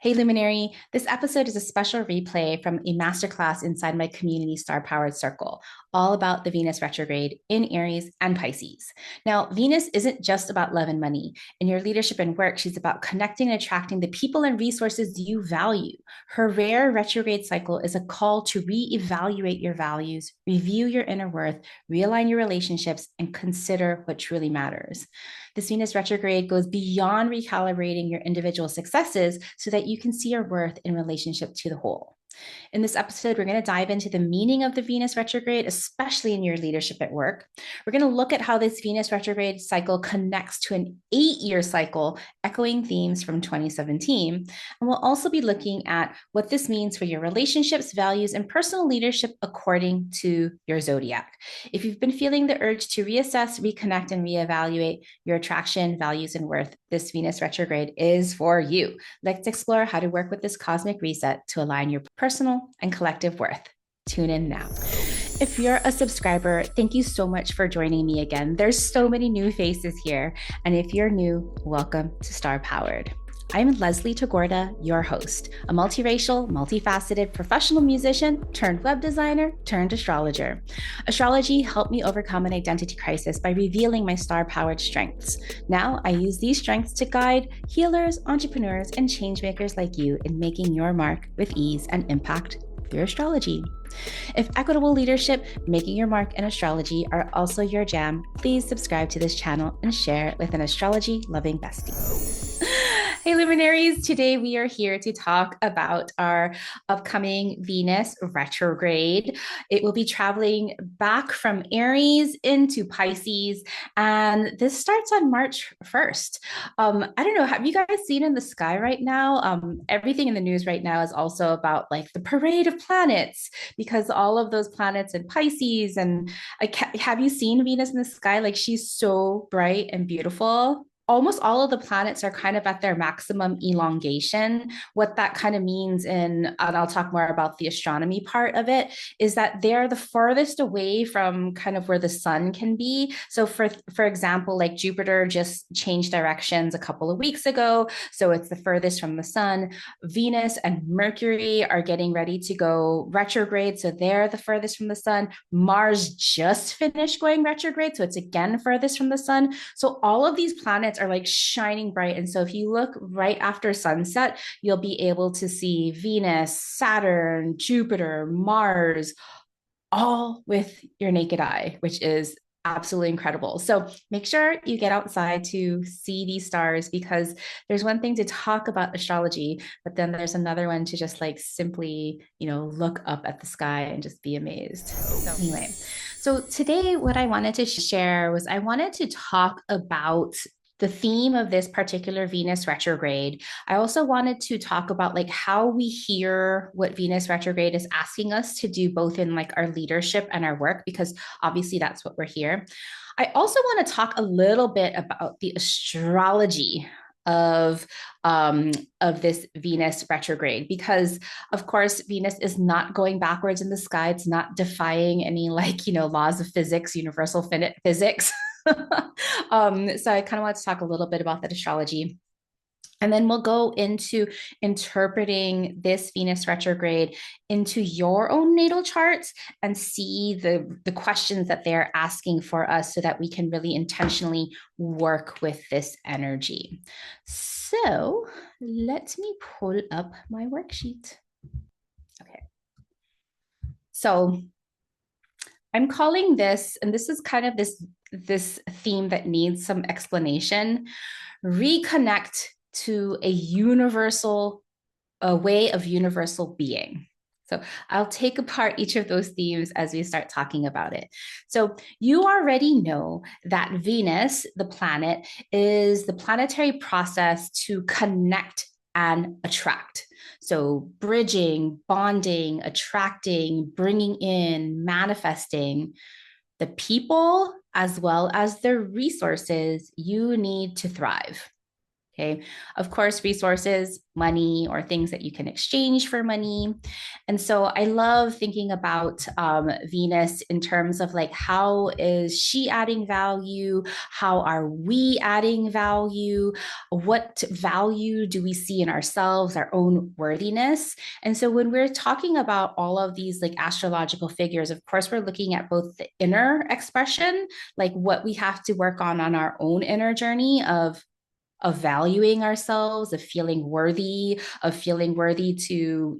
Hey, Luminary. This episode is a special replay from a masterclass inside my community Star Powered Circle, all about the Venus retrograde in Aries and Pisces. Now, Venus isn't just about love and money. In your leadership and work, she's about connecting and attracting the people and resources you value. Her rare retrograde cycle is a call to reevaluate your values, review your inner worth, realign your relationships, and consider what truly matters. This Venus retrograde goes beyond recalibrating your individual successes so that you can see your worth in relationship to the whole. In this episode, we're going to dive into the meaning of the Venus retrograde, especially in your leadership at work. We're going to look at how this Venus retrograde cycle connects to an 8-year cycle, echoing themes from 2017. And we'll also be looking at what this means for your relationships, values, and personal leadership according to your zodiac. If you've been feeling the urge to reassess, reconnect, and reevaluate your attraction, values, and worth, this Venus retrograde is for you. Let's explore how to work with this cosmic reset to align your personal and collective worth. Tune in now. If you're a subscriber, thank you so much for joining me again. There's so many new faces here. And if you're new, welcome to Star Powered. I'm Leslie Tagorda, your host, a multiracial, multifaceted professional musician turned web designer turned astrologer. Astrology helped me overcome an identity crisis by revealing my star-powered strengths. Now I use these strengths to guide healers, entrepreneurs, and changemakers like you in making your mark with ease and impact through astrology. If equitable leadership, making your mark, and astrology are also your jam, please subscribe to this channel and share with an astrology-loving bestie. Hey, luminaries. Today we are here to talk about our upcoming Venus retrograde. It will be traveling back from Aries into Pisces, and this starts on March 1st. I don't know, have you guys seen in the sky right now? Everything in the news right now is also about like the parade of planets, because all of those planets in Pisces, and have you seen Venus in the sky? Like, she's so bright and beautiful. Almost all of the planets are kind of at their maximum elongation. What that kind of means and I'll talk more about the astronomy part of it, is that they're the farthest away from kind of where the sun can be. So for example, like Jupiter just changed directions a couple of weeks ago. So it's the furthest from the sun. Venus and Mercury are getting ready to go retrograde. So they're the furthest from the sun. Mars just finished going retrograde. So it's again furthest from the sun. So all of these planets are like shining bright. And so if you look right after sunset, you'll be able to see Venus, Saturn, Jupiter, Mars, all with your naked eye, which is absolutely incredible. So make sure you get outside to see these stars, because there's one thing to talk about astrology, but then there's another one to just like simply, look up at the sky and just be amazed. So anyway, so today what I wanted to share was I wanted to talk about the theme of this particular Venus retrograde. I also wanted to talk about like how we hear what Venus retrograde is asking us to do, both in like our leadership and our work, because obviously that's what we're here. I also want to talk a little bit about the astrology of this Venus retrograde, because of course Venus is not going backwards in the sky. It's not defying any laws of physics, universal physics. So I kind of want to talk a little bit about that astrology. And then we'll go into interpreting this Venus retrograde into your own natal charts and see the questions that they're asking for us, so that we can really intentionally work with this energy. So let me pull up my worksheet. Okay. So I'm calling this, and this is kind of this theme that needs some explanation, reconnect to a way of universal being. So I'll take apart each of those themes as we start talking about it. So you already know that Venus, the planet, is the planetary process to connect and attract. So bridging, bonding, attracting, bringing in, manifesting the people as well as the resources you need to thrive. Okay. Of course, resources, money, or things that you can exchange for money. And so I love thinking about Venus in terms of like, how is she adding value? How are we adding value? What value do we see in ourselves, our own worthiness? And so when we're talking about all of these like astrological figures, of course, we're looking at both the inner expression, like what we have to work on our own inner journey of valuing ourselves, of feeling worthy to,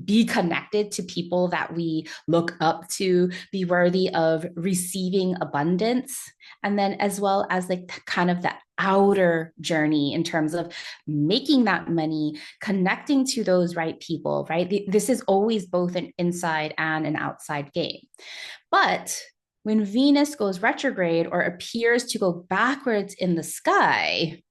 be connected to people that we look up to, be worthy of receiving abundance. And then as well as like kind of that outer journey in terms of making that money, connecting to those right people, right? This is always both an inside and an outside game. But when Venus goes retrograde or appears to go backwards in the sky,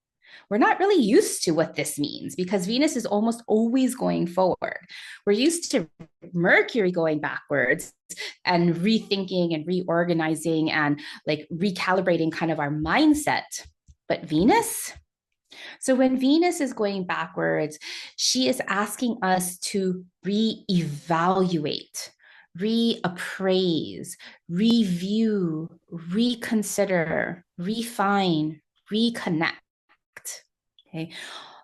we're not really used to what this means because Venus is almost always going forward. We're used to Mercury going backwards and rethinking and reorganizing and like recalibrating kind of our mindset. But Venus, so when Venus is going backwards, she is asking us to reevaluate, reappraise, review, reconsider, refine, reconnect. Okay.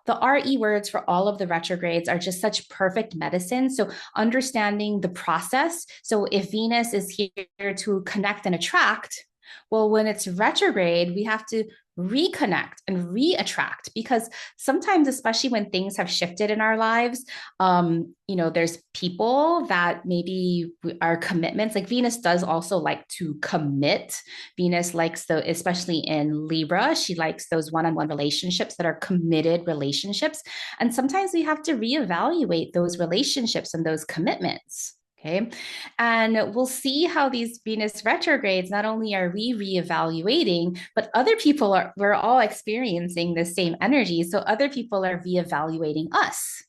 The RE words for all of the retrogrades are just such perfect medicine. So, understanding the process. So, if Venus is here to connect and attract, well, when it's retrograde, we have to reconnect and reattract because sometimes, especially when things have shifted in our lives, there's people that maybe our commitments, like Venus does also like to commit. Venus likes the, especially in Libra, she likes those one-on-one relationships that are committed relationships. And sometimes we have to reevaluate those relationships and those commitments. Okay. And we'll see how these Venus retrogrades, not only are we reevaluating, but other people we're all experiencing the same energy. So other people are reevaluating us.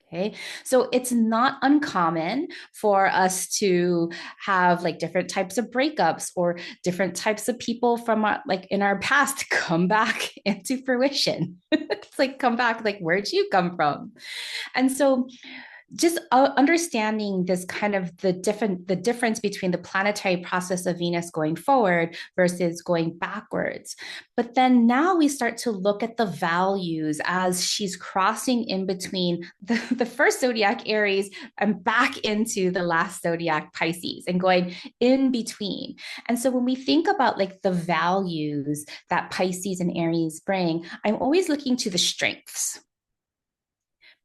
Okay. So it's not uncommon for us to have like different types of breakups or different types of people from like in our past come back into fruition. It's like, come back, like, where'd you come from? And so just understanding this kind of the difference between the planetary process of Venus going forward versus going backwards. But then now we start to look at the values as she's crossing in between the first zodiac Aries and back into the last zodiac Pisces and going in between. And so when we think about like the values that Pisces and Aries bring, I'm always looking to the strengths.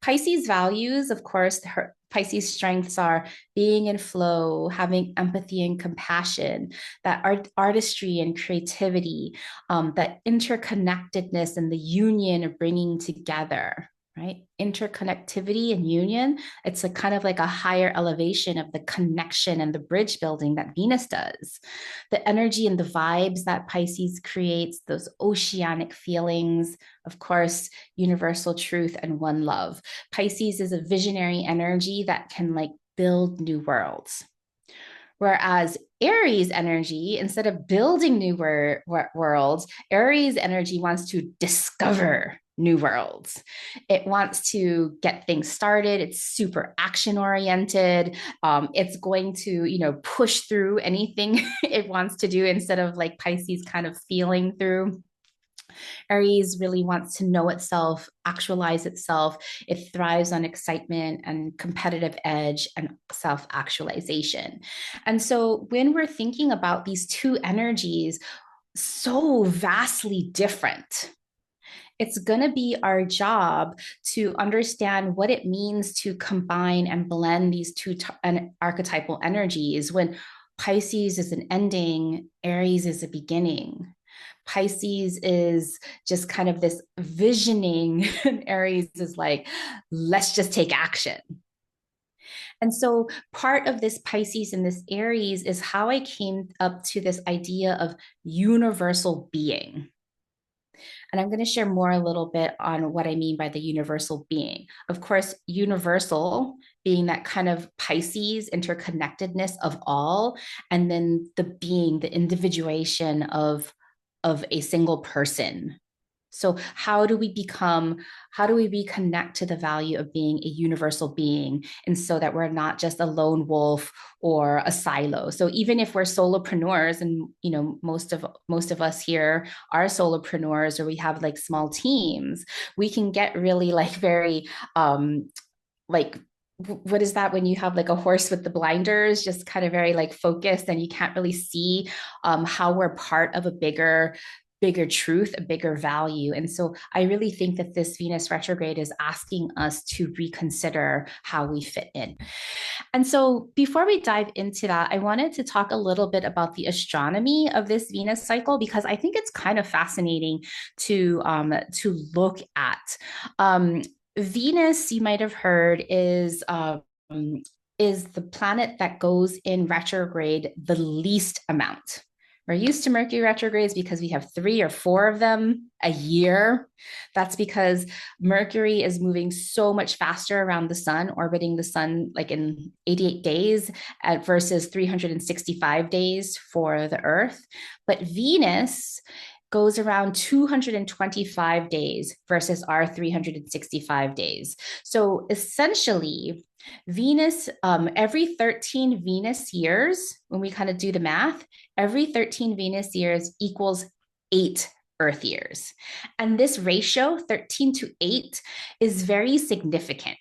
Pisces values, of course, her Pisces strengths are being in flow, having empathy and compassion, that artistry and creativity, that interconnectedness and the union of bringing together, right? Interconnectivity and union. It's a kind of like a higher elevation of the connection and the bridge building that Venus does. The energy and the vibes that Pisces creates, those oceanic feelings, of course, universal truth and one love. Pisces is a visionary energy that can like build new worlds. Whereas Aries energy, instead of building new worlds, Aries energy wants to discover new worlds. It wants to get things started. It's super action oriented. It's going to, push through anything it wants to do instead of like Pisces kind of feeling through. Aries really wants to know itself, actualize itself. It thrives on excitement and competitive edge and self actualization. And so when we're thinking about these two energies, so vastly different, it's going to be our job to understand what it means to combine and blend these two archetypal energies when Pisces is an ending, Aries is a beginning. Pisces is just kind of this visioning, and Aries is like, let's just take action. And so part of this Pisces and this Aries is how I came up to this idea of universal being. And I'm going to share more a little bit on what I mean by the universal being. Of course, universal being that kind of Pisces interconnectedness of all, and then the being, the individuation of a single person. So how do we reconnect to the value of being a universal being? And so that we're not just a lone wolf or a silo. So even if we're solopreneurs and, most of us here are solopreneurs, or we have like small teams, we can get really like very, like, what is that when you have like a horse with the blinders, just kind of very like focused, and you can't really see how we're part of a bigger truth, a bigger value. And so I really think that this Venus retrograde is asking us to reconsider how we fit in. And so before we dive into that, I wanted to talk a little bit about the astronomy of this Venus cycle, because I think it's kind of fascinating to look at. Venus, you might have heard, is the planet that goes in retrograde the least amount. We're used to Mercury retrogrades because we have 3 or 4 of them a year. That's because Mercury is moving so much faster around the sun, orbiting the sun like in 88 days versus 365 days for the Earth. But Venus goes around 225 days versus our 365 days. So essentially, Venus, every 13 Venus years, when we kind of do the math, every 13 Venus years equals 8 Earth years. And this ratio, 13 to 8, is very significant.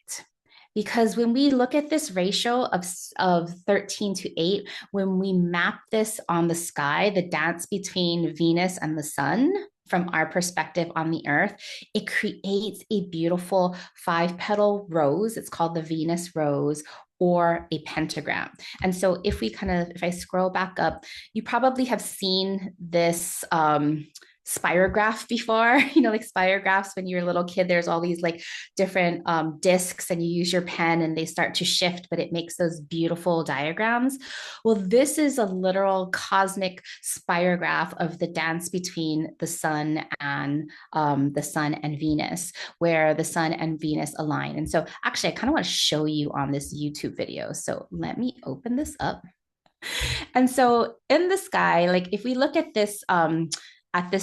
Because when we look at this ratio of 13 to 8, when we map this on the sky, the dance between Venus and the sun, from our perspective on the earth, it creates a beautiful 5-petal rose. It's called the Venus rose, or a pentagram. And so if I scroll back up, you probably have seen this spirograph before, like spirographs when you're a little kid, there's all these like different discs, and you use your pen and they start to shift, but it makes those beautiful diagrams. Well, this is a literal cosmic spirograph of the dance between the sun and Venus, where the sun and Venus align. And so actually, I kind of want to show you on this YouTube video. So let me open this up. And so in the sky, like if we look at this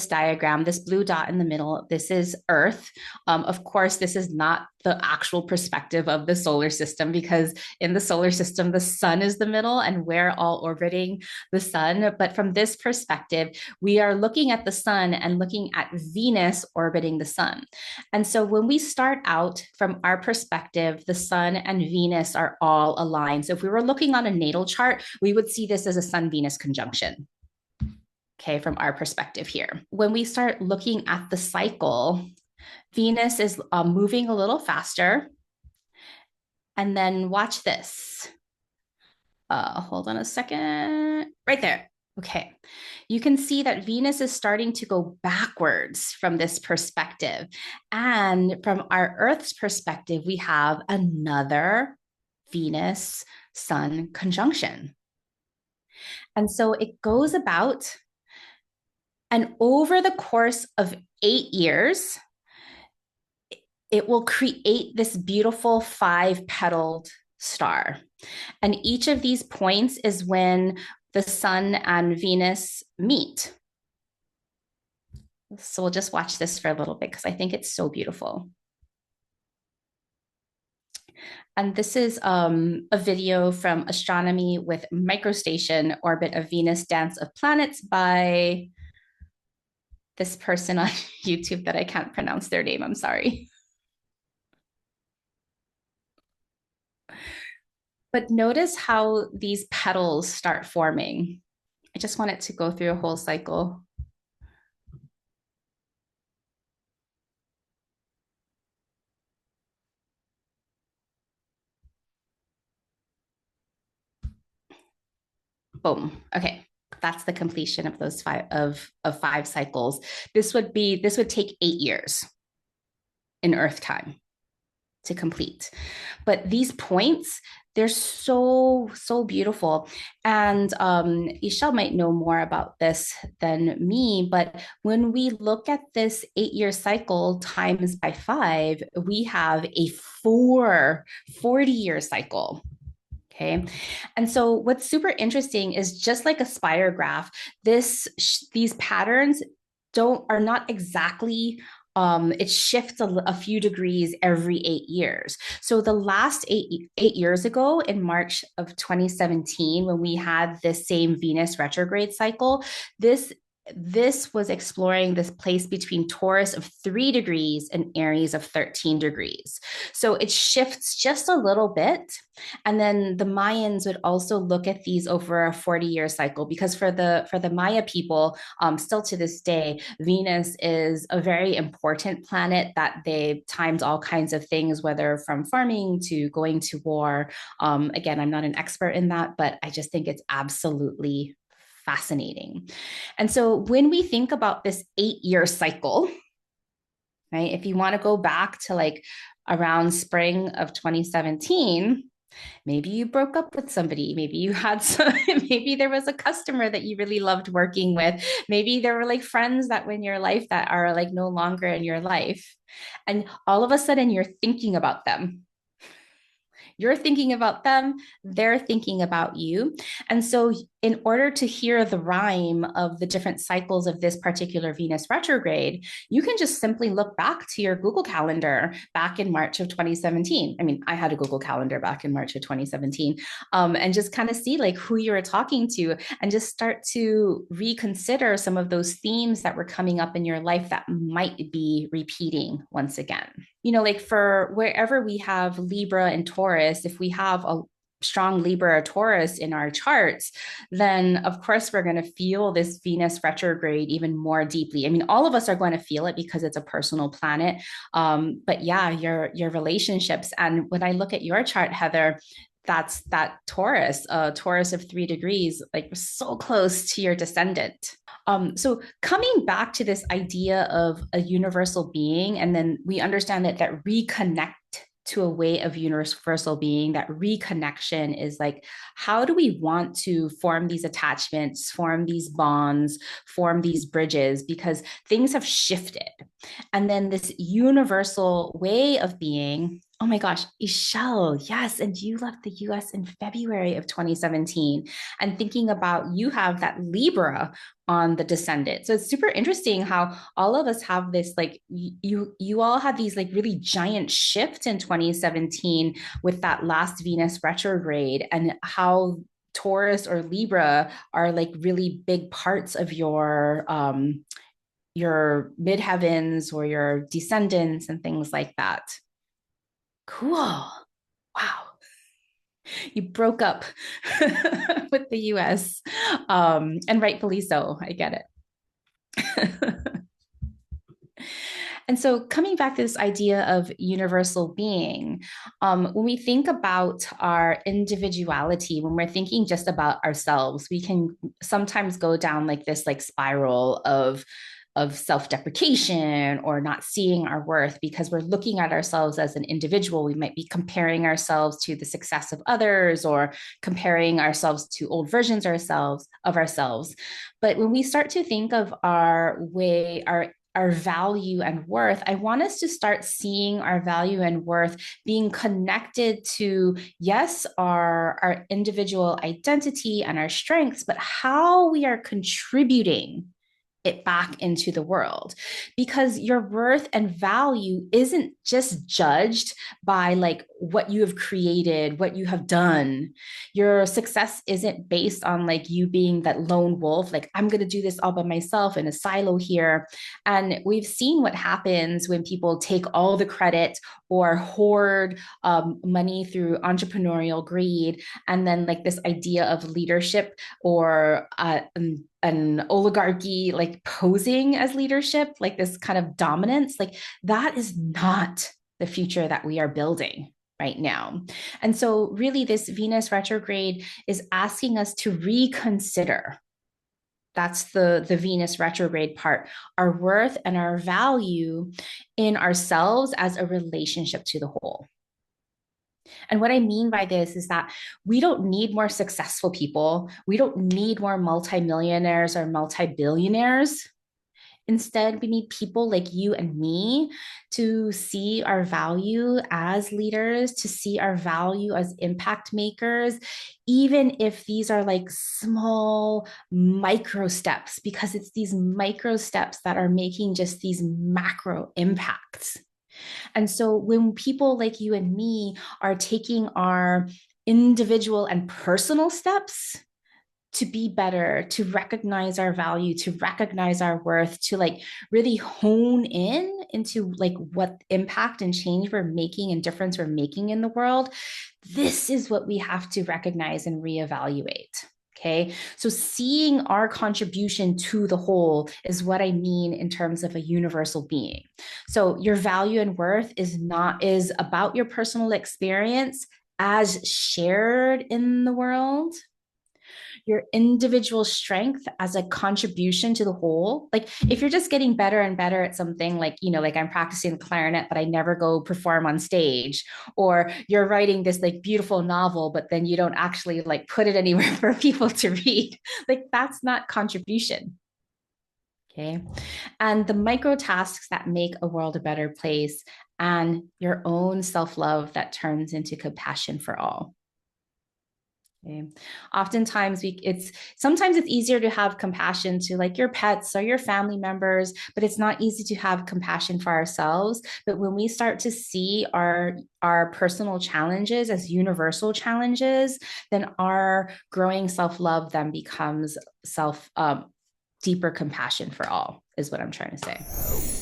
diagram, this blue dot in the middle, this is Earth. Of course, this is not the actual perspective of the solar system, because in the solar system, the sun is the middle and we're all orbiting the sun. But from this perspective, we are looking at the sun and looking at Venus orbiting the sun. And so when we start out from our perspective, the sun and Venus are all aligned. So if we were looking on a natal chart, we would see this as a sun-Venus conjunction. Okay, from our perspective here. When we start looking at the cycle, Venus is moving a little faster. And then watch this. Hold on a second. Right there. Okay. You can see that Venus is starting to go backwards from this perspective. And from our Earth's perspective, we have another Venus Sun conjunction. And so it goes about, and over the course of 8 years, it will create this beautiful 5-petaled star. And each of these points is when the sun and Venus meet. So we'll just watch this for a little bit because I think it's so beautiful. And this is a video from Astronomy with Microstation, Orbit of Venus, Dance of Planets, by this person on YouTube that I can't pronounce their name. I'm sorry. But notice how these petals start forming. I just want it to go through a whole cycle. Boom. Okay. That's the completion of those 5 cycles. This would take 8 years in Earth time to complete. But these points, they're so beautiful. And Ishel might know more about this than me, but when we look at this 8-year cycle times by 5, we have a 40-year cycle. Okay. And so what's super interesting is, just like a spirograph, these patterns, don't are not exactly it shifts a few degrees every 8 years. So the last 8 years ago, in March of 2017, when we had this same Venus retrograde cycle, this this was exploring this place between Taurus of 3 degrees and Aries of 13 degrees. So it shifts just a little bit. And then the Mayans would also look at these over a 40-year cycle, because for the Maya people, still to this day, Venus is a very important planet that they timed all kinds of things, whether from farming to going to war. Again, I'm not an expert in that, but I just think it's absolutely fascinating. And so when we think about this 8 year cycle, right, if you want to go back to like around spring of 2017, maybe you broke up with somebody, maybe you had some, maybe there was a customer that you really loved working with, maybe there were like friends that were in your life that are like no longer in your life, and all of a sudden you're thinking about them. You're thinking about them, they're thinking about you. And so, in order to hear the rhyme of the different cycles of this particular Venus retrograde, you can just simply look back to your Google Calendar back in March of 2017. I mean, I had a Google Calendar back in March of 2017, and just kind of see like who you were talking to, and just start to reconsider some of those themes that were coming up in your life that might be repeating once again. Like for wherever we have Libra and Taurus, if we have a strong Libra or Taurus in our charts, then of course we're going to feel this Venus retrograde even more deeply. I mean, all of us are going to feel it because it's a personal planet. But yeah, your relationships. And when I look at your chart, Heather, that's that Taurus, Taurus of 3 degrees, like so close to your descendant. So coming back to this idea of a universal being, and then we understand that reconnect to a way of universal being, that reconnection is like, how do we want to form these attachments, form these bonds, form these bridges, because things have shifted. And then this universal way of being, oh my gosh, Ishelle, yes. And you left the US in February of 2017. And thinking about, you have that Libra on the descendant. So it's super interesting how all of us have this, like you all had these like really giant shifts in 2017 with that last Venus retrograde, and how Taurus or Libra are like really big parts of your midheavens or your descendants and things like that. Cool. Wow. You broke up with the US, and rightfully so. I get it. And so, coming back to this idea of universal being, when we think about our individuality, when we're thinking just about ourselves, we can sometimes go down like this like spiral of self-deprecation or not seeing our worth, because we're looking at ourselves as an individual. We might be comparing ourselves to the success of others, or comparing ourselves to old versions of ourselves. But when we start to think of our value and worth, I want us to start seeing our value and worth being connected to, yes, our individual identity and our strengths, but how we are contributing it back into the world. Because your worth and value isn't just judged by like what you have created, what you have done. Your success isn't based on like you being that lone wolf, like I'm going to do this all by myself in a silo here. And we've seen what happens when people take all the credit or hoard money through entrepreneurial greed, and then like this idea of leadership or an oligarchy like posing as leadership, like this kind of dominance, like that is not the future that we are building right now. And so really this Venus retrograde is asking us to reconsider. That's the Venus retrograde part, our worth and our value in ourselves as a relationship to the whole. And what I mean by this is that we don't need more successful people. We don't need more multimillionaires or multi-billionaires. Instead, we need people like you and me to see our value as leaders, to see our value as impact makers, even if these are like small micro steps, because it's these micro steps that are making just these macro impacts. And so when people like you and me are taking our individual and personal steps to be better, to recognize our value, to recognize our worth, to like really hone in into like what impact and change we're making and difference we're making in the world, this is what we have to recognize and reevaluate. Okay. So seeing our contribution to the whole is what I mean in terms of a universal being. So your value and worth is about your personal experience as shared in the world, your individual strength as a contribution to the whole. Like if you're just getting better and better at something, like, like I'm practicing the clarinet, but I never go perform on stage, or you're writing this like beautiful novel, but then you don't actually like put it anywhere for people to read. Like that's not contribution. Okay. And the micro tasks that make a world a better place, and your own self love that turns into compassion for all. Okay. Oftentimes sometimes it's easier to have compassion to like your pets or your family members, but it's not easy to have compassion for ourselves. But when we start to see our personal challenges as universal challenges, then our growing self-love then becomes deeper compassion for all, is what I'm trying to say.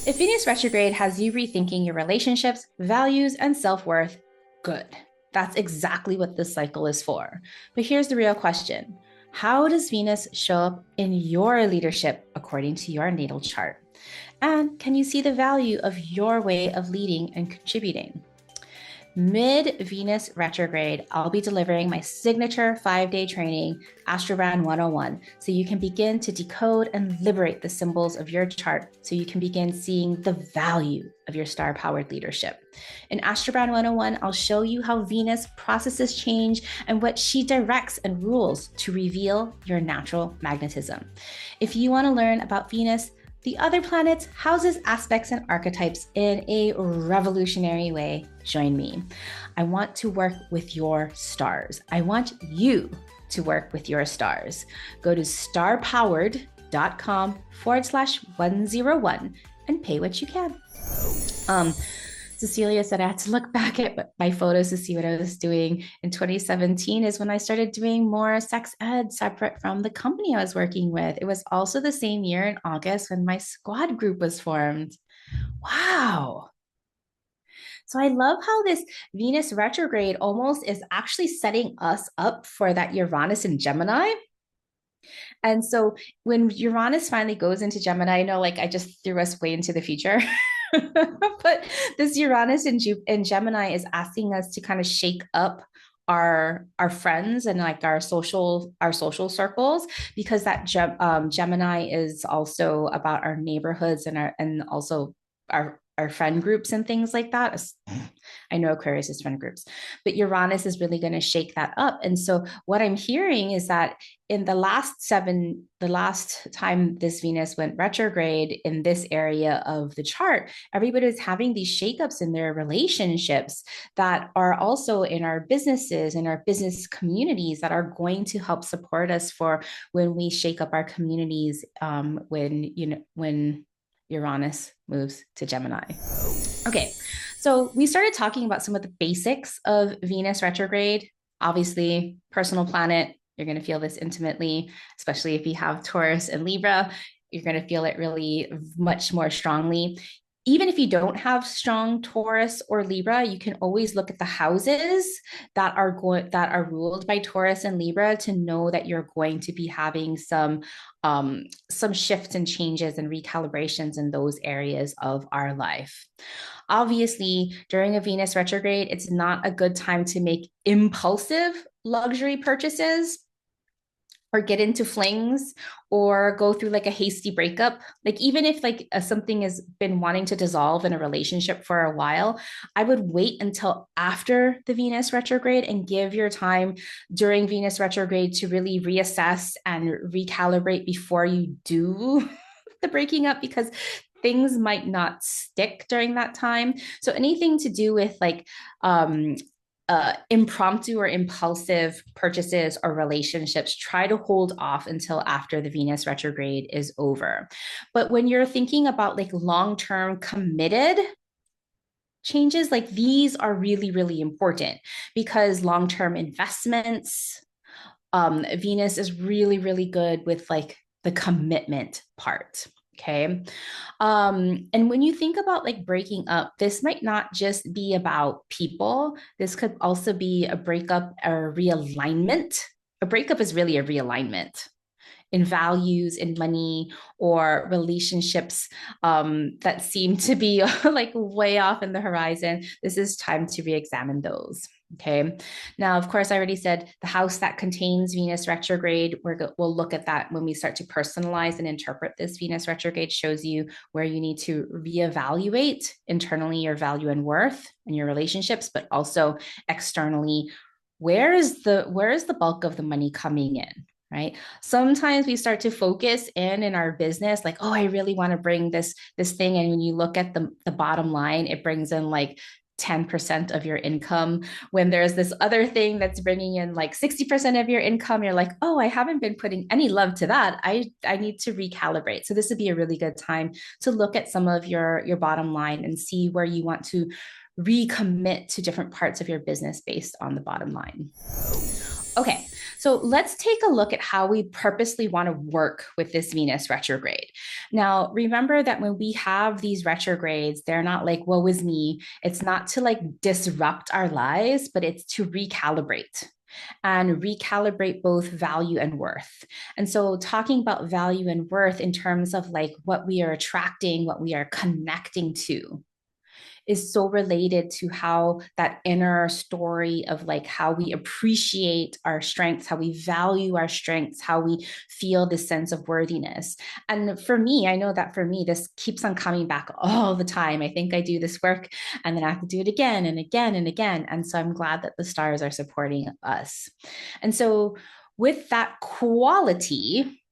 If Venus retrograde has you rethinking your relationships, values, and self-worth, good. That's exactly what this cycle is for. But here's the real question. How does Venus show up in your leadership according to your natal chart? And can you see the value of your way of leading and contributing? Mid-Venus retrograde, I'll be delivering my signature 5-day training, Astrology 101, so you can begin to decode and liberate the symbols of your chart so you can begin seeing the value of your star-powered leadership. In Astrology 101, I'll show you how Venus processes change and what she directs and rules to reveal your natural magnetism. If you want to learn about Venus, the other planets, houses, aspects, and archetypes in a revolutionary way, join me. I want to work with your stars. I want you to work with your stars. Go to starpowered.com/101 and pay what you can. Cecilia said I had to look back at my photos to see what I was doing. In 2017 is when I started doing more sex ed separate from the company I was working with. It was also the same year in August when my squad group was formed. Wow. So I love how this Venus retrograde almost is actually setting us up for that Uranus in Gemini. And so when Uranus finally goes into Gemini, I know like I just threw us way into the future. But this Uranus in Gemini is asking us to kind of shake up our friends and like our social circles, because that Gemini is also about our neighborhoods and also our friend groups and things like that. I know Aquarius is friend groups, but Uranus is really going to shake that up. And so what I'm hearing is that in the last time this Venus went retrograde in this area of the chart, everybody was having these shakeups in their relationships that are also in our businesses and our business communities that are going to help support us for when we shake up our communities, when Uranus moves to Gemini. Okay, so we started talking about some of the basics of Venus retrograde. Obviously, personal planet, you're going to feel this intimately, especially if you have Taurus and Libra. You're going to feel it really much more strongly. Even if you don't have strong Taurus or Libra, you can always look at the houses that are ruled by Taurus and Libra to know that you're going to be having some shifts and changes and recalibrations in those areas of our life. Obviously, during a Venus retrograde, it's not a good time to make impulsive luxury purchases or get into flings or go through like a hasty breakup. Like even if like something has been wanting to dissolve in a relationship for a while, I would wait until after the Venus retrograde and give your time during Venus retrograde to really reassess and recalibrate before you do the breaking up because things might not stick during that time. So anything to do with like impromptu or impulsive purchases or relationships, try to hold off until after the Venus retrograde is over. But when you're thinking about like long-term committed changes, like these are really, really important because long-term investments, Venus is really, really good with like the commitment part. Okay. And when you think about like breaking up, this might not just be about people. This could also be a breakup or realignment. A breakup is really a realignment in values, in money, or relationships that seem to be like way off in the horizon. This is time to re-examine those. Okay. Now, of course, I already said the house that contains Venus retrograde, we'll look at that when we start to personalize and interpret this Venus retrograde, shows you where you need to reevaluate internally your value and worth and your relationships, but also externally, where is the bulk of the money coming in? Right. Sometimes we start to focus in our business, like, oh, I really want to bring this thing. And when you look at the bottom line, it brings in like 10% of your income. When there's this other thing that's bringing in like 60% of your income, you're like, oh, I haven't been putting any love to that. I need to recalibrate. So this would be a really good time to look at some of your bottom line and see where you want to recommit to different parts of your business based on the bottom line. Okay, so let's take a look at how we purposely want to work with this Venus retrograde. Now, remember that when we have these retrogrades, they're not like, woe is me. It's not to like disrupt our lives, but it's to recalibrate and recalibrate both value and worth. And so, talking about value and worth in terms of like what we are attracting, what we are connecting to, is so related to how that inner story of like how we appreciate our strengths, how we value our strengths, how we feel this sense of worthiness. And for me, I know that for me, this keeps on coming back all the time. I think I do this work and then I have to do it again and again and again. And so I'm glad that the stars are supporting us. And so with that quality,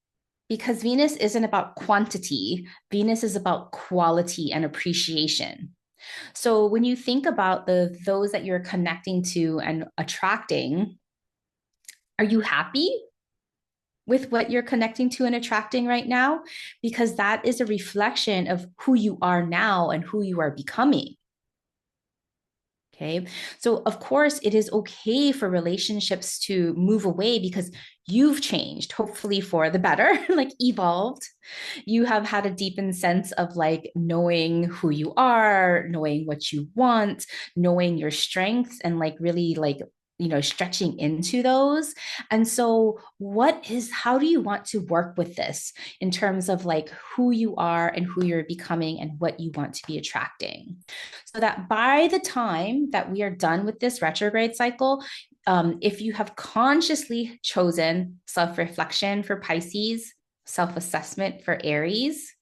because Venus isn't about quantity, Venus is about quality and appreciation. So when you think about those that you're connecting to and attracting, are you happy with what you're connecting to and attracting right now? Because that is a reflection of who you are now and who you are becoming. Okay. So, of course, it is okay for relationships to move away because you've changed, hopefully for the better, like evolved. You have had a deepened sense of like knowing who you are, knowing what you want, knowing your strengths, and like really like stretching into those. And so how do you want to work with this in terms of like who you are and who you're becoming and what you want to be attracting, so that by the time that we are done with this retrograde cycle, if you have consciously chosen self-reflection for Pisces, self-assessment for Aries,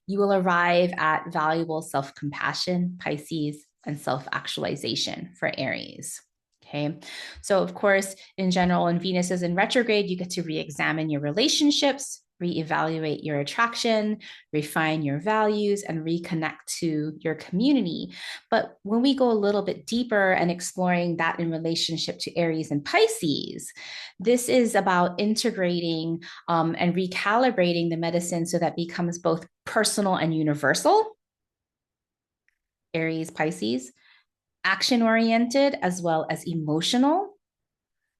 you will arrive at valuable self-compassion, Pisces, and self-actualization for Aries. Okay. So, of course, in general, when Venus is in retrograde, you get to re-examine your relationships, reevaluate your attraction, refine your values, and reconnect to your community. But when we go a little bit deeper and exploring that in relationship to Aries and Pisces, this is about integrating and recalibrating the medicine so that becomes both personal and universal. Aries, Pisces, action oriented as well as emotional.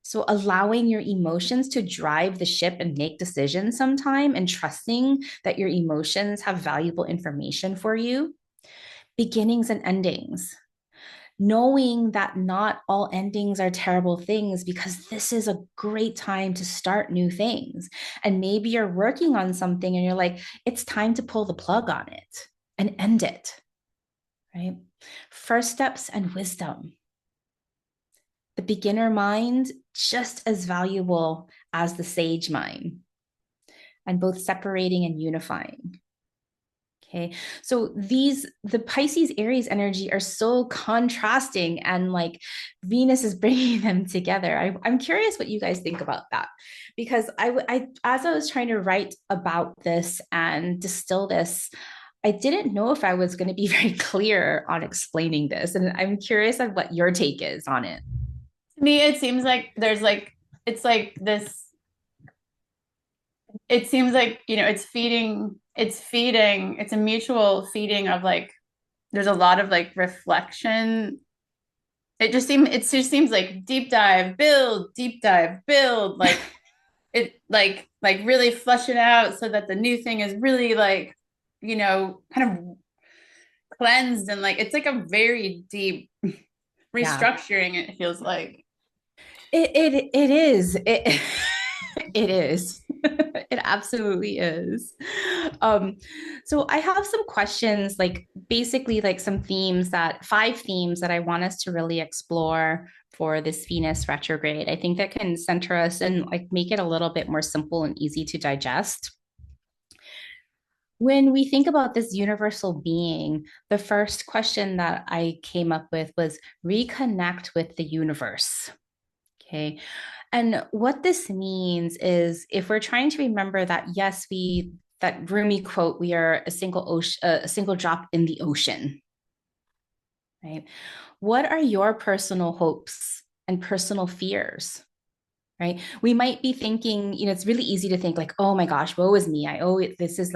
So allowing your emotions to drive the ship and make decisions sometime and trusting that your emotions have valuable information for you. Beginnings and endings. Knowing that not all endings are terrible things because this is a great time to start new things. And maybe you're working on something and you're like, it's time to pull the plug on it and end it, right? First steps and wisdom. The beginner mind, just as valuable as the sage mind, and both separating and unifying. Okay. So the Pisces Aries energy are so contrasting, and like Venus is bringing them together. I'm curious what you guys think about that, because as I was trying to write about this and distill this, I didn't know if I was going to be very clear on explaining this. And I'm curious on what your take is on it. To me, it seems like there's like it's like this. It seems like, it's a mutual feeding of like there's a lot of like reflection. It just seems like deep dive, build, like it like really flush it out so that the new thing is really like, kind of cleansed, and like it's like a very deep Yeah. restructuring, it feels like. It is. It is. It absolutely is. Um, so I have some questions, like basically like some themes that 5 themes that I want us to really explore for this Venus retrograde. I think that can center us and like make it a little bit more simple and easy to digest. When we think about this universal being, the first question that I came up with was reconnect with the universe. Okay. And what this means is if we're trying to remember that, yes, that Rumi quote, we are a single drop in the ocean, right? What are your personal hopes and personal fears? Right. We might be thinking, it's really easy to think like, oh my gosh, woe is me. I owe it. This is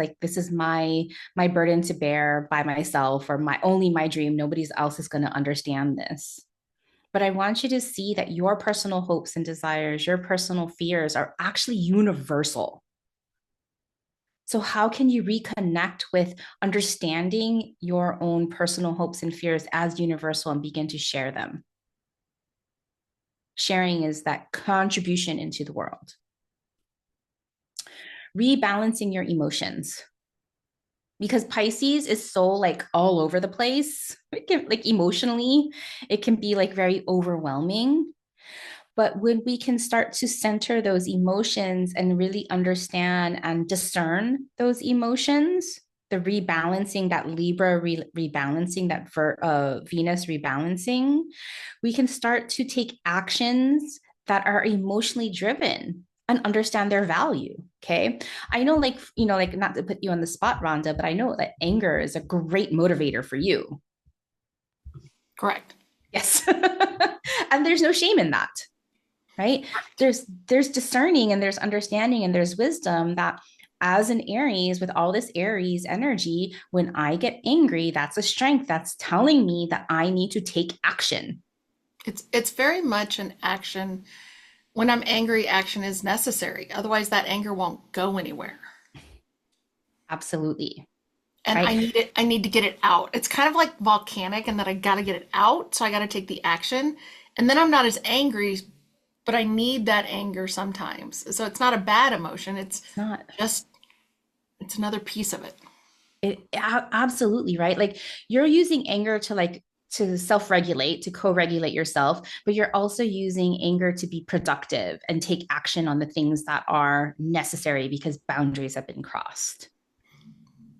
my burden to bear by myself, or my dream. Nobody else is going to understand this. But I want you to see that your personal hopes and desires, your personal fears are actually universal. So, how can you reconnect with understanding your own personal hopes and fears as universal and begin to share them? Sharing is that contribution into the world. Rebalancing your emotions. Because Pisces is so like all over the place, like emotionally, it can be like very overwhelming. But when we can start to center those emotions and really understand and discern those emotions, the rebalancing, that rebalancing, that Venus rebalancing, we can start to take actions that are emotionally driven and understand their value. Okay. I know, like, like not to put you on the spot, Rhonda, but I know that anger is a great motivator for you. Correct. Yes. And there's no shame in that, right? There's discerning and there's understanding and there's wisdom that as an Aries with all this Aries energy, when I get angry, that's a strength that's telling me that I need to take action. It's very much an action. When I'm angry, action is necessary. Otherwise, that anger won't go anywhere. Absolutely. And Right. I need to get it out. It's kind of like volcanic in that I got to get it out, so I got to take the action. And then I'm not as angry, but I need that anger sometimes. So it's not a bad emotion. It's It's not. just it's another piece of it. Absolutely, right. Like you're using anger to to self-regulate, to co-regulate yourself, but you're also using anger to be productive and take action on the things that are necessary because boundaries have been crossed.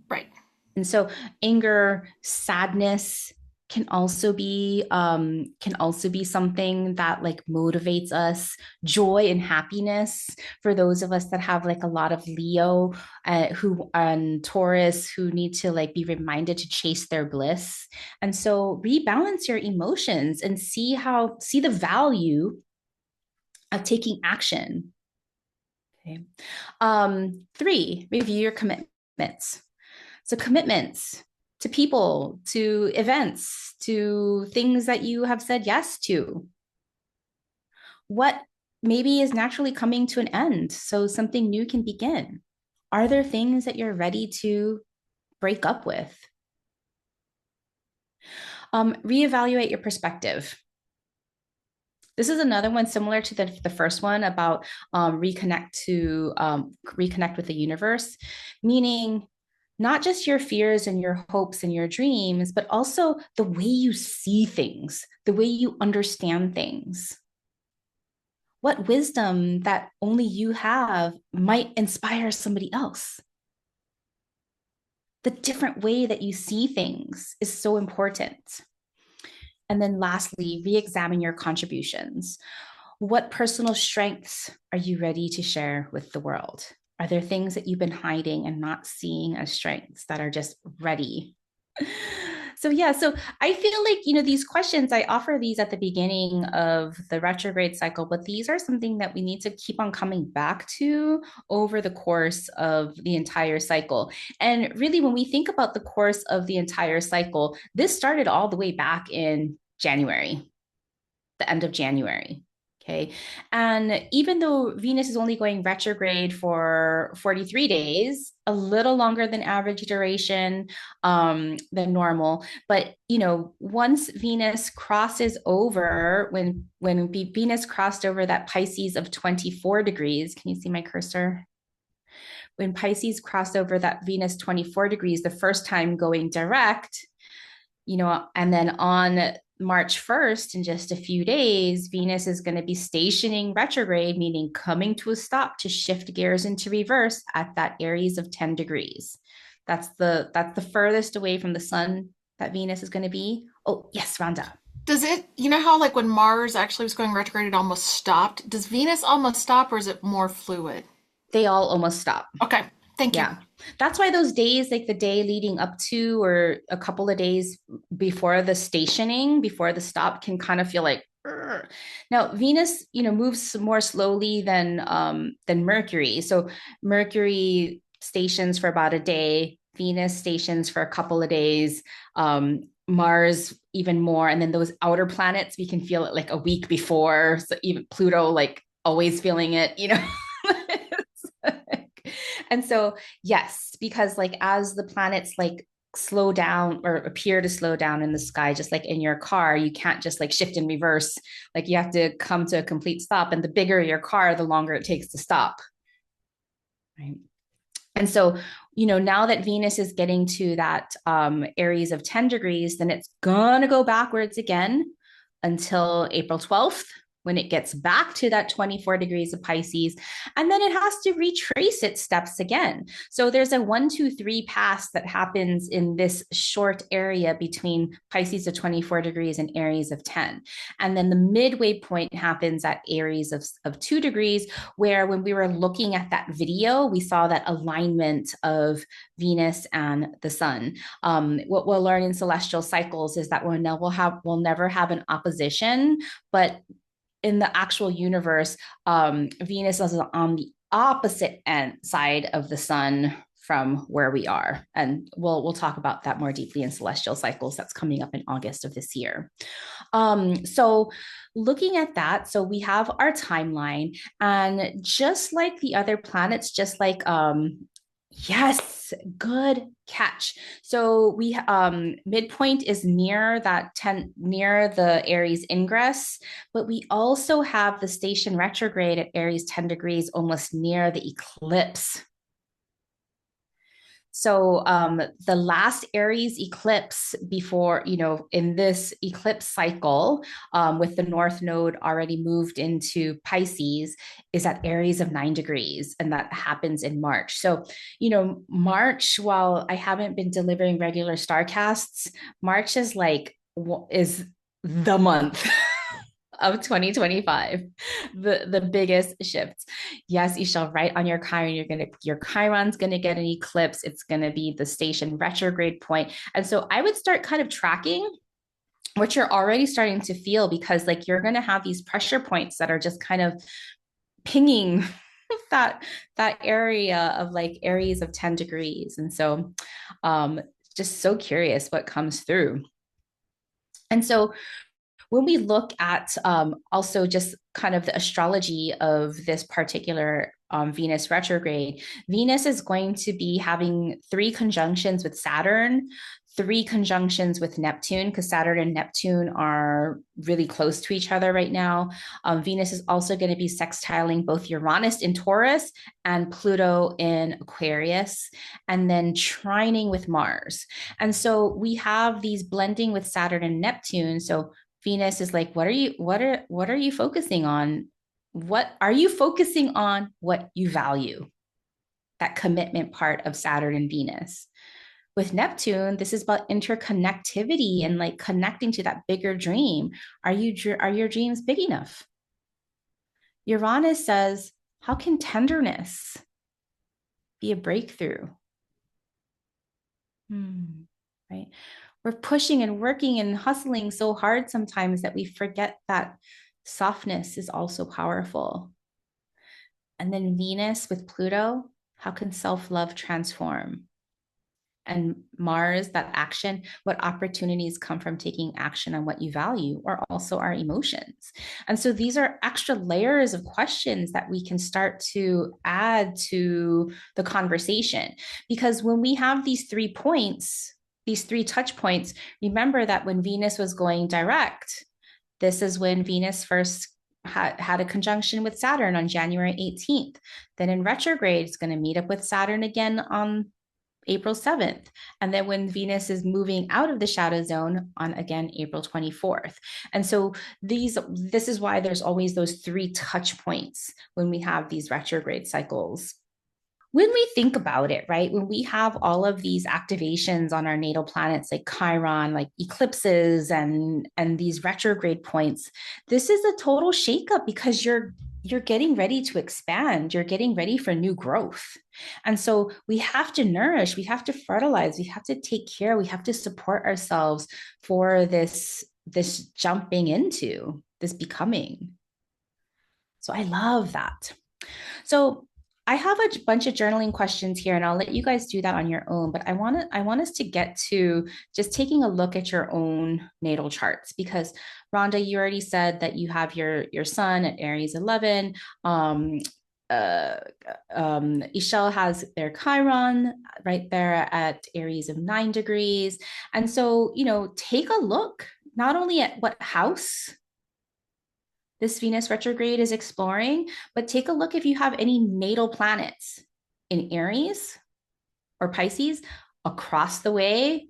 Right. And so anger, sadness can also be something that like motivates us. Joy and happiness for those of us that have like a lot of Leo, who and Taurus, who need to like be reminded to chase their bliss. And so rebalance your emotions and see the value of taking action. Okay. 3, review your commitments. So, commitments to people, to events, to things that you have said yes to. What maybe is naturally coming to an end so something new can begin? Are there things that you're ready to break up with? Reevaluate your perspective. This is another one similar to the first one about reconnect with the universe, meaning not just your fears and your hopes and your dreams, but also the way you see things, the way you understand things. What wisdom that only you have might inspire somebody else. the different way that you see things is so important. And then lastly, re-examine your contributions. What personal strengths are you ready to share with the world? Are there things that you've been hiding and not seeing as strengths that are just ready? So yeah, so I feel like, these questions, I offer these at the beginning of the retrograde cycle, but these are something that we need to keep on coming back to over the course of the entire cycle. And really, when we think about the course of the entire cycle, this started all the way back in January, the end of January. Okay. And even though Venus is only going retrograde for 43 days, a little longer than average duration, than normal. But, once Venus crosses over, when Venus crossed over that Pisces of 24 degrees, can you see my cursor? When Pisces crossed over that Venus 24 degrees, the first time going direct, and then on March 1st, in just a few days, Venus is going to be stationing retrograde, meaning coming to a stop to shift gears into reverse at that Aries of 10 degrees. That's the furthest away from the sun that Venus is going to be. Oh, yes, Rhonda. Does it, you know how like when Mars actually was going retrograde, it almost stopped? Does Venus almost stop or is it more fluid? They all almost stop. Okay, thank you. Yeah. That's why those days, like the day leading up to or a couple of days before the stationing, before the stop, can kind of feel like, "Urgh." Now Venus, moves more slowly than Mercury. So Mercury stations for about a day, Venus stations for a couple of days, Mars even more, and then those outer planets, we can feel it like a week before. So even Pluto, like always feeling it. And so, yes, because like as the planets like slow down or appear to slow down in the sky, just like in your car, you can't just like shift and reverse. Like you have to come to a complete stop. And the bigger your car, the longer it takes to stop. Right. And so, now that Venus is getting to that Aries of 10 degrees, then it's going to go backwards again until April 12th, when it gets back to that 24 degrees of Pisces, and then it has to retrace its steps again. So there's a 1, 2, 3 pass that happens in this short area between Pisces of 24 degrees and Aries of 10. And then the midway point happens at Aries of 2 degrees, where when we were looking at that video, we saw that alignment of Venus and the sun. What we'll learn in celestial cycles is that we'll never have an opposition, but in the actual universe, Venus is on the opposite side of the sun from where we are. And we'll talk about that more deeply in celestial cycles. That's coming up in August of this year. So looking at that, so we have our timeline, and just like the other planets, just like yes, good catch. So we midpoint is near near the Aries ingress, but we also have the station retrograde at Aries 10 degrees almost near the eclipse. So the last Aries eclipse before, in this eclipse cycle, with the North Node already moved into Pisces, is at Aries of 9 degrees, and that happens in March. So, March, while I haven't been delivering regular starcasts, March is is the month. Of 2025, the biggest shifts. Yes, you shall write on your Chiron. Your Chiron's gonna get an eclipse. It's gonna be the station retrograde point, and so I would start kind of tracking what you're already starting to feel, because like you're gonna have these pressure points that are just kind of pinging that area of like Aries of 10 degrees, and so just so curious what comes through. And so when we look at also just kind of the astrology of this particular Venus retrograde, Venus is going to be having 3 conjunctions with Saturn, 3 conjunctions with Neptune, because Saturn and Neptune are really close to each other right now. Venus is also going to be sextiling both Uranus in Taurus and Pluto in Aquarius, and then trining with Mars. And so we have these blending with Saturn and Neptune. So Venus is like, what are you focusing on? What are you focusing on? What you value? That commitment part of Saturn and Venus. With Neptune, this is about interconnectivity and like connecting to that bigger dream. Are your dreams big enough? Uranus says, how can tenderness be a breakthrough? Right? We're pushing and working and hustling so hard sometimes that we forget that softness is also powerful. And then Venus with Pluto, how can self-love transform? And Mars, that action, what opportunities come from taking action on what you value, or also our emotions. And so these are extra layers of questions that we can start to add to the conversation. Because when we have these 3 points, these 3 touch points, remember that when Venus was going direct, this is when Venus first had a conjunction with Saturn on January 18th. Then in retrograde, it's going to meet up with Saturn again on April 7th. And then when Venus is moving out of the shadow zone on again April 24th. And so this is why there's always those 3 touch points when we have these retrograde cycles. When we think about it, right, when we have all of these activations on our natal planets like Chiron, like eclipses and these retrograde points, this is a total shakeup because you're getting ready to expand, you're getting ready for new growth. And so we have to nourish, we have to fertilize, we have to take care, we have to support ourselves for this jumping into this becoming. So I love that. So I have a bunch of journaling questions here, and I'll let you guys do that on your own. But I want us to get to just taking a look at your own natal charts, because Rhonda, you already said that you have your sun at Aries 11. Uh, Ishel has their Chiron right there at Aries of 9 degrees, and so take a look not only at what house this Venus retrograde is exploring, but take a look if you have any natal planets in Aries or Pisces across the way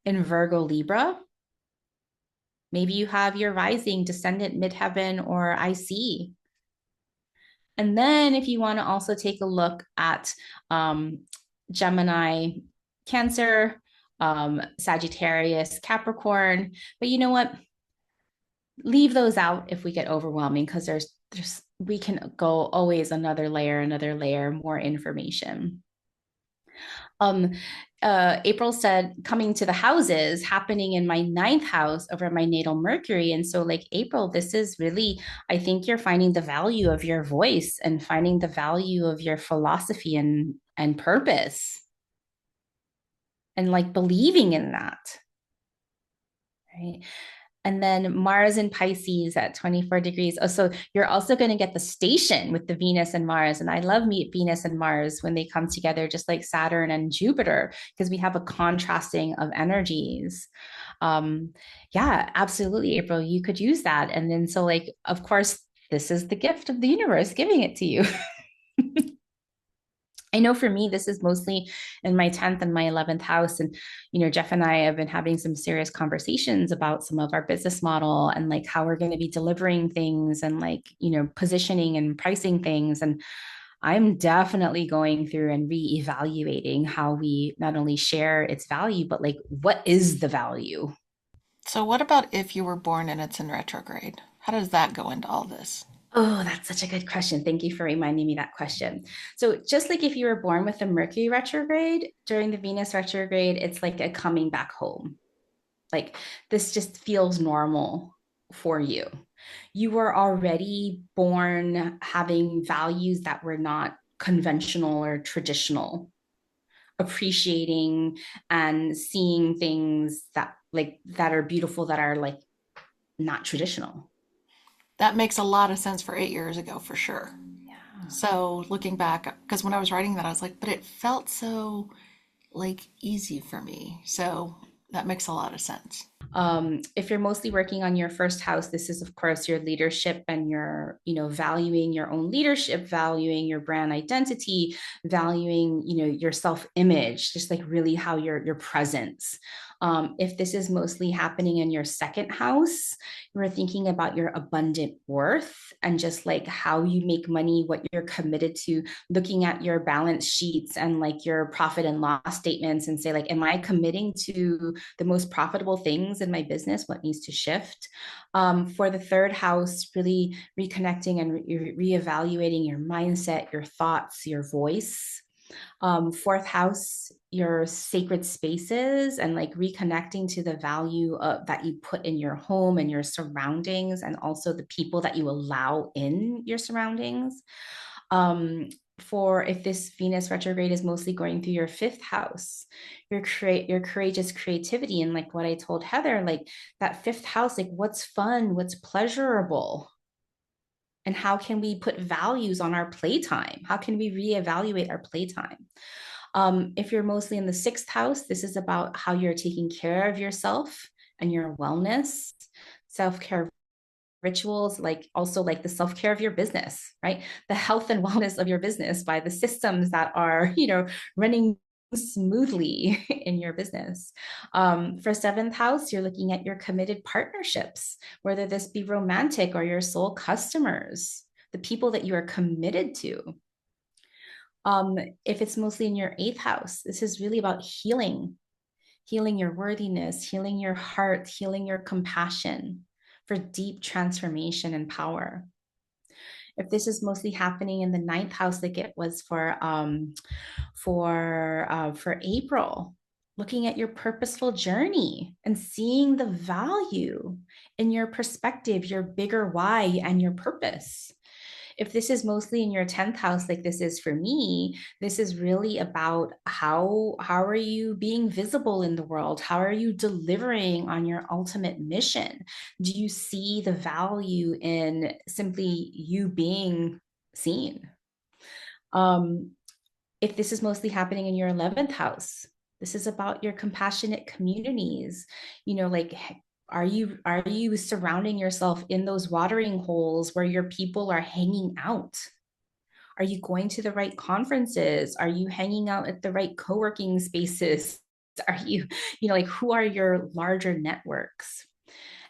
in Virgo Libra. Maybe you have your rising descendant midheaven or IC. And then if you want to also take a look at Gemini, Cancer, Sagittarius, Capricorn. But you know what? Leave those out if we get overwhelming, because there's we can go always another layer, more information. April said, coming to the houses happening in my 9th house over my natal Mercury. And so like April, this is really, I think you're finding the value of your voice and finding the value of your philosophy and purpose and like believing in that. Right. And then Mars and Pisces at 24 degrees. Oh, so you're also going to get the station with the Venus and Mars. And I love Venus and Mars when they come together, just like Saturn and Jupiter, because we have a contrasting of energies. Yeah, absolutely, April, you could use that. And then so like, of course, this is the gift of the universe giving it to you. I know for me, this is mostly in my 10th and my 11th house. And, Jeff and I have been having some serious conversations about some of our business model and like how we're going to be delivering things and like, positioning and pricing things. And I'm definitely going through and reevaluating how we not only share its value, but like, what is the value? So what about if you were born and it's in retrograde? How does that go into all this? Oh, that's such a good question. Thank you for reminding me that question. So, just like if you were born with the Mercury retrograde during the Venus retrograde, it's like a coming back home. Like this just feels normal for you. You were already born having values that were not conventional or traditional, appreciating and seeing things that are beautiful, that are like not traditional. That makes a lot of sense for 8 years ago, for sure. Yeah. So looking back, because when I was writing that, I was like, but it felt so like easy for me. So that makes a lot of sense. If you're mostly working on your first house, this is, of course, your leadership and your, valuing your own leadership, valuing your brand identity, valuing, your self-image, just like really how your presence. If this is mostly happening in your second house, you're thinking about your abundant worth and just like how you make money, what you're committed to, looking at your balance sheets and like your profit and loss statements and say like, am I committing to the most profitable things in my business? What needs to shift? For the third house, really reconnecting and reevaluating your mindset, your thoughts, your voice. Fourth house, your sacred spaces and like reconnecting to the value that you put in your home and your surroundings, and also the people that you allow in your surroundings. For if this Venus retrograde is mostly going through your fifth house, your courageous creativity, and like what I told Heather, like that fifth house, like what's fun, what's pleasurable, and how can we put values on our playtime? How can we reevaluate our playtime? If you're mostly in the sixth house, this is about how you're taking care of yourself and your wellness, self-care rituals, like also like the self-care of your business, right? The health and wellness of your business by the systems that are, running smoothly in your business. For seventh house, you're looking at your committed partnerships, whether this be romantic or your soul customers, the people that you are committed to. If it's mostly in your eighth house, this is really about healing your worthiness, healing your heart, healing your compassion for deep transformation and power. If this is mostly happening in the ninth house, like it was for April, looking at your purposeful journey and seeing the value in your perspective, your bigger why, and your purpose. If this is mostly in your 10th house, like this is for me, this is really about how are you being visible in the world? How are you delivering on your ultimate mission? Do you see the value in simply you being seen? If this is mostly happening in your 11th house, this is about your compassionate communities, like are you surrounding yourself in those watering holes where your people are hanging out? Are you going to the right conferences? Are you hanging out at the right co-working spaces? Are you, like who are your larger networks?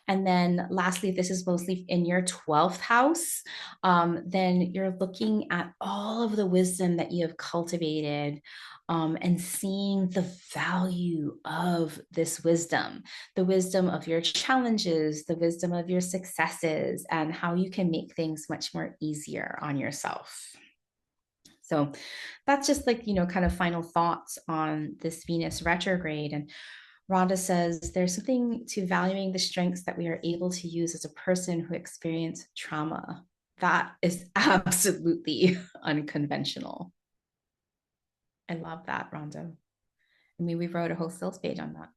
And then lastly, if this is mostly in your 12th house, then you're looking at all of the wisdom that you have cultivated and seeing the value of this wisdom, the wisdom of your challenges, the wisdom of your successes, and how you can make things much more easier on yourself. So that's just like, kind of final thoughts on this Venus retrograde. And Rhonda says, there's something to valuing the strengths that we are able to use as a person who experienced trauma. That is absolutely unconventional. I love that, Rhonda. I mean, we wrote a whole sales page on that.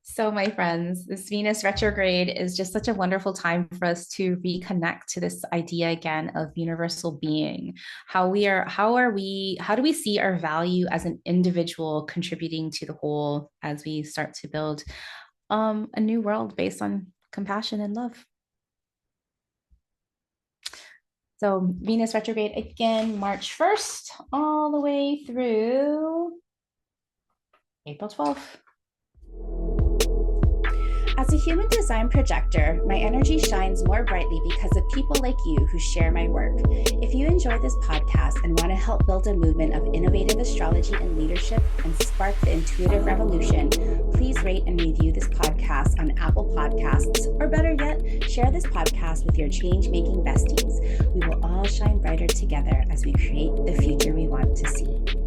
So my friends, this Venus retrograde is just such a wonderful time for us to reconnect to this idea again of universal being. How do we see our value as an individual contributing to the whole as we start to build a new world based on compassion and love. So Venus retrograde again, March 1st, all the way through April 12th. As a human design projector, my energy shines more brightly because of people like you who share my work. If you enjoy this podcast and want to help build a movement of innovative astrology and leadership and spark the intuitive revolution, please rate and review this podcast on Apple Podcasts, or better yet, share this podcast with your change-making besties. We will all shine brighter together as we create the future we want to see.